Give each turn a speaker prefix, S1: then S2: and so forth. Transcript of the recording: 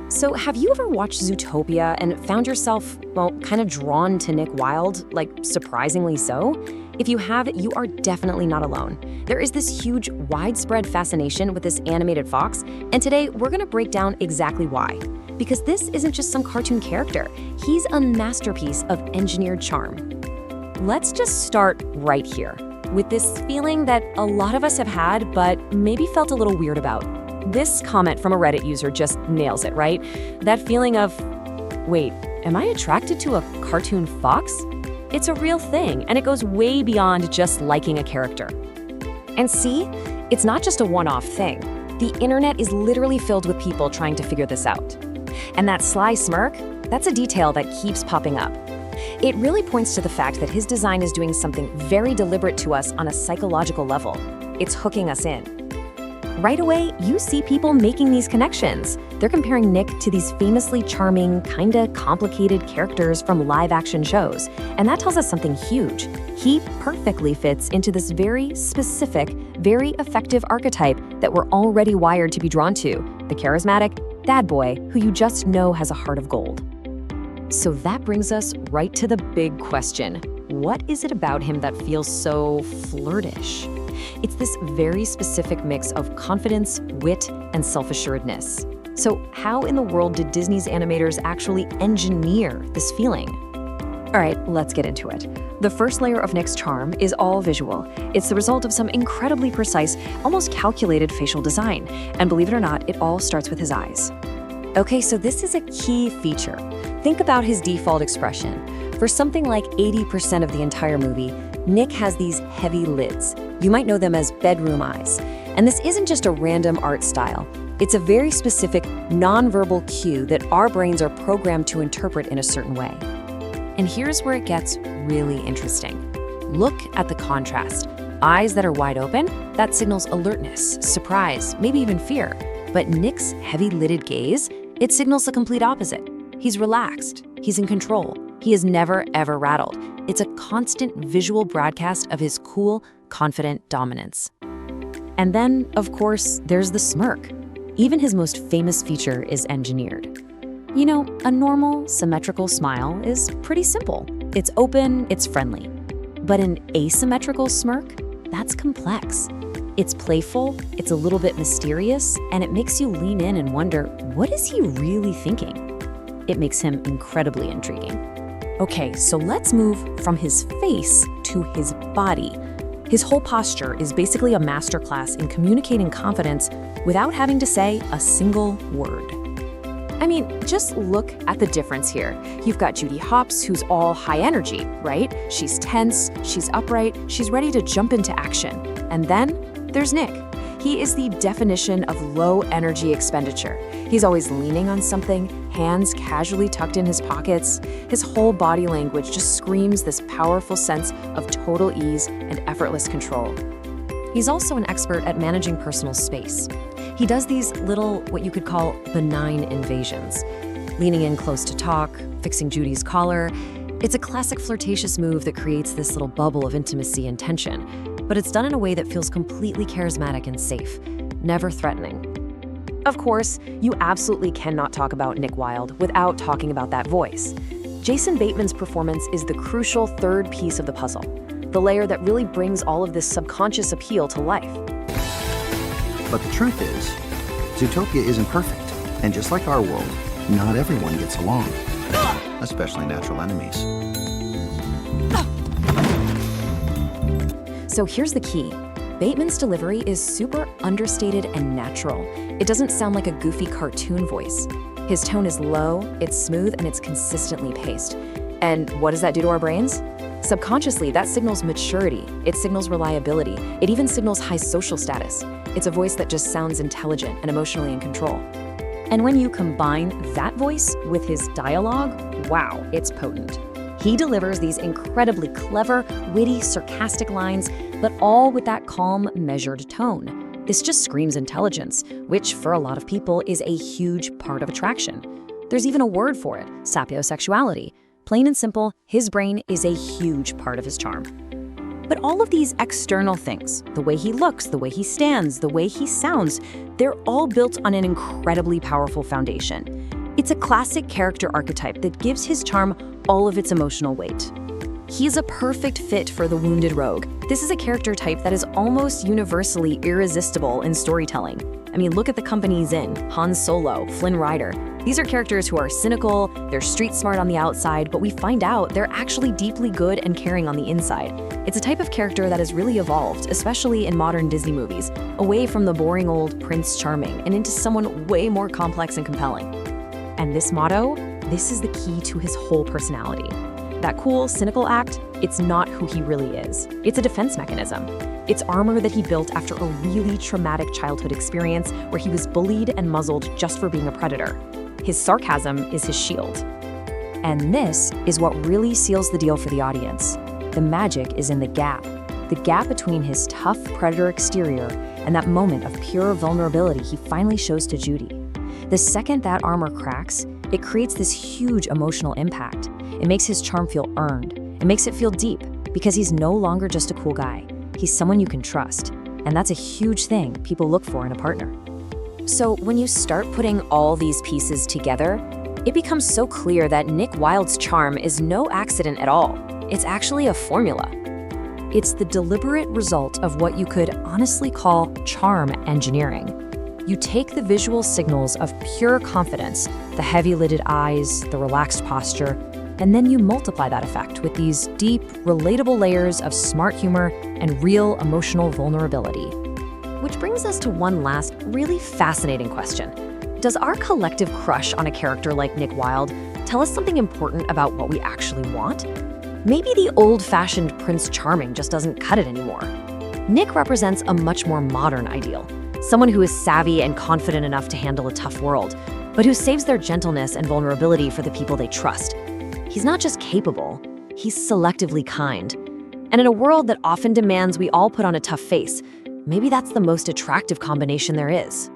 S1: So have you ever watched Zootopia and found yourself, well, kind of drawn to Nick Wilde, like surprisingly so? If you have, you are definitely not alone. There is this huge, widespread fascination with this animated fox, and today we're gonna break down exactly why. Because this isn't just some cartoon character, he's a masterpiece of engineered charm. Let's just start right here, with this feeling that a lot of us have had, but maybe felt a little weird about. This comment from a Reddit user just nails it, right? That feeling of, wait, am I attracted to a cartoon fox? It's a real thing, and it goes way beyond just liking a character. And see, it's not just a one-off thing. The internet is literally filled with people trying to figure this out. And that sly smirk, that's a detail that keeps popping up. It really points to the fact that his design is doing something very deliberate to us on a psychological level. It's hooking us in. Right away, you see people making these connections. They're comparing Nick to these famously charming, kinda complicated characters from live-action shows. And that tells us something huge. He perfectly fits into this very specific, very effective archetype that we're already wired to be drawn to, the charismatic dad boy who you just know has a heart of gold. So that brings us right to the big question. What is it about him that feels so flirtish? It's this very specific mix of confidence, wit, and self-assuredness. So how in the world did Disney's animators actually engineer this feeling? All right, let's get into it. The first layer of Nick's charm is all visual. It's the result of some incredibly precise, almost calculated facial design. And believe it or not, it all starts with his eyes. Okay, so this is a key feature. Think about his default expression. For something like 80% of the entire movie, Nick has these heavy lids. You might know them as bedroom eyes. And this isn't just a random art style. It's a very specific, nonverbal cue that our brains are programmed to interpret in a certain way. And here's where it gets really interesting. Look at the contrast. Eyes that are wide open, that signals alertness, surprise, maybe even fear. But Nick's heavy-lidded gaze, it signals the complete opposite. He's relaxed, he's in control, he is never, ever rattled. It's a constant visual broadcast of his cool, confident dominance. And then, of course, there's the smirk. Even his most famous feature is engineered. You know, a normal, symmetrical smile is pretty simple. It's open, it's friendly. But an asymmetrical smirk, that's complex. It's playful, it's a little bit mysterious, and it makes you lean in and wonder, what is he really thinking? It makes him incredibly intriguing. Okay, so let's move from his face to his body. His whole posture is basically a masterclass in communicating confidence without having to say a single word. I mean, just look at the difference here. You've got Judy Hopps, who's all high energy, right? She's tense, she's upright, she's ready to jump into action. And then there's Nick. He is the definition of low energy expenditure. He's always leaning on something, hands casually tucked in his pockets. His whole body language just screams this powerful sense of total ease and effortless control. He's also an expert at managing personal space. He does these little, what you could call benign invasions, leaning in close to talk, fixing Judy's collar. It's a classic flirtatious move that creates this little bubble of intimacy and tension, but it's done in a way that feels completely charismatic and safe, never threatening. Of course, you absolutely cannot talk about Nick Wilde without talking about that voice. Jason Bateman's performance is the crucial third piece of the puzzle, the layer that really brings all of this subconscious appeal to life.
S2: But the truth is, Zootopia isn't perfect, and just like our world, not everyone gets along, especially natural enemies.
S1: So here's the key. Bateman's delivery is super understated and natural. It doesn't sound like a goofy cartoon voice. His tone is low, it's smooth, and it's consistently paced. And what does that do to our brains? Subconsciously, that signals maturity. It signals reliability. It even signals high social status. It's a voice that just sounds intelligent and emotionally in control. And when you combine that voice with his dialogue, wow, it's potent. He delivers these incredibly clever, witty, sarcastic lines, but all with that calm, measured tone. This just screams intelligence, which for a lot of people is a huge part of attraction. There's even a word for it, sapiosexuality. Plain and simple, his brain is a huge part of his charm. But all of these external things, the way he looks, the way he stands, the way he sounds, they're all built on an incredibly powerful foundation. It's a classic character archetype that gives his charm all of its emotional weight. He is a perfect fit for the wounded rogue. This is a character type that is almost universally irresistible in storytelling. I mean, look at the company he's in: Han Solo, Flynn Rider. These are characters who are cynical, they're street smart on the outside, but we find out they're actually deeply good and caring on the inside. It's a type of character that has really evolved, especially in modern Disney movies, away from the boring old Prince Charming and into someone way more complex and compelling. And this motto, this is the key to his whole personality. That cool, cynical act, it's not who he really is. It's a defense mechanism. It's armor that he built after a really traumatic childhood experience where he was bullied and muzzled just for being a predator. His sarcasm is his shield. And this is what really seals the deal for the audience. The magic is in the gap between his tough predator exterior and that moment of pure vulnerability he finally shows to Judy. The second that armor cracks, it creates this huge emotional impact. It makes his charm feel earned. It makes it feel deep because he's no longer just a cool guy. He's someone you can trust. And that's a huge thing people look for in a partner. So when you start putting all these pieces together, it becomes so clear that Nick Wilde's charm is no accident at all. It's actually a formula. It's the deliberate result of what you could honestly call charm engineering. You take the visual signals of pure confidence, the heavy-lidded eyes, the relaxed posture, and then you multiply that effect with these deep, relatable layers of smart humor and real emotional vulnerability. Which brings us to one last really fascinating question. Does our collective crush on a character like Nick Wilde tell us something important about what we actually want? Maybe the old-fashioned Prince Charming just doesn't cut it anymore. Nick represents a much more modern ideal, someone who is savvy and confident enough to handle a tough world, but who saves their gentleness and vulnerability for the people they trust. He's not just capable, he's selectively kind. And in a world that often demands we all put on a tough face, maybe that's the most attractive combination there is.